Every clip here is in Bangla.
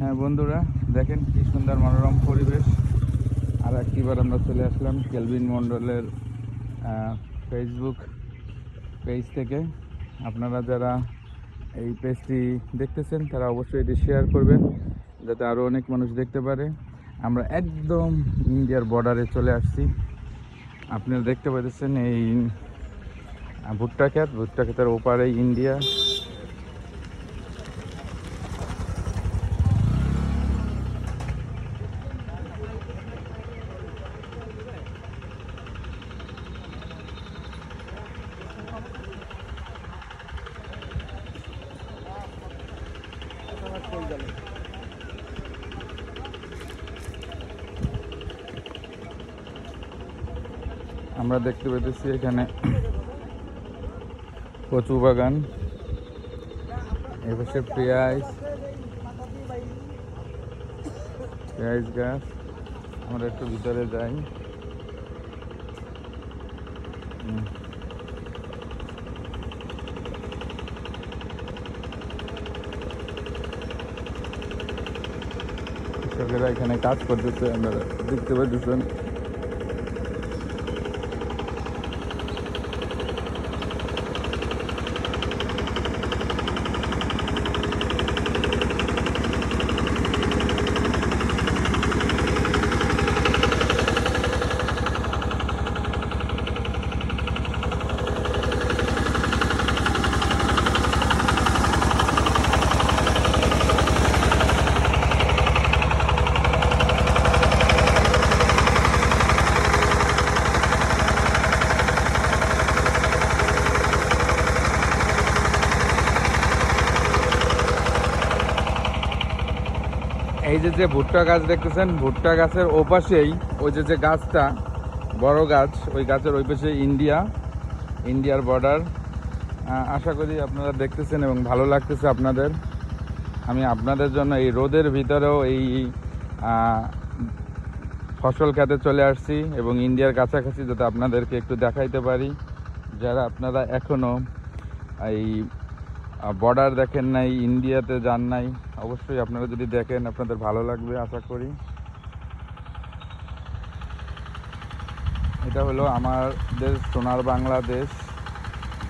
হ্যাঁ বন্ধুরা, দেখেন কি সুন্দর মনোরম পরিবেশ। আর একটিবার আমরা চলে আসলাম কেলভিন মণ্ডলের ফেসবুক পেজ থেকে। আপনারা যারা এই পেজটি দেখতেছেন তারা অবশ্যই এটি শেয়ার করবেন, যাতে আরও অনেক মানুষ দেখতে পারে। আমরা একদম ইন্ডিয়ার বর্ডারে চলে আসছি। আপনারা দেখতে পাচ্ছেন এই ভুট্টা ক্ষেতের ওপারে ইন্ডিয়া। আমরা দেখতে পেতেছি এখানে কচু বাগান, এপাশে পেঁয়াজ গাছ। আমরা একটু ভিতরে যাই। কৃষকেরা এখানে কাজ করতেছে, আপনারা দেখতে পাচ্ছেন। এই যে ভুট্টা গাছ দেখতেছেন, ভুট্টা গাছের ওপাশেই ওই যে গাছটা বড় গাছ, ওই গাছের ওই পাশে ইন্ডিয়ার বর্ডার। আশা করি আপনারা দেখতেছেন এবং ভালো লাগতেছে আপনাদের। আমি আপনাদের জন্য এই রোদের ভিতরেও এই ফসল খেতে চলে আসছি এবং ইন্ডিয়ার কাছাকাছি, যাতে আপনাদেরকে একটু দেখাইতে পারি। যারা আপনারা এখনও এই বর্ডার দেখেন নাই, ইন্ডিয়াতে যান নাই, অবশ্যই আপনারা যদি দেখেন আপনাদের ভালো লাগবে আশা করি। এটা হলো আমাদের সোনার বাংলাদেশ,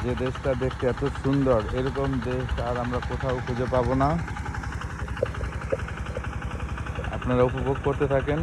যে দেশটা দেখতে এত সুন্দর, এরকম দেশ আর আমরা কোথাও খুঁজে পাবো না। আপনারা উপভোগ করতে থাকেন।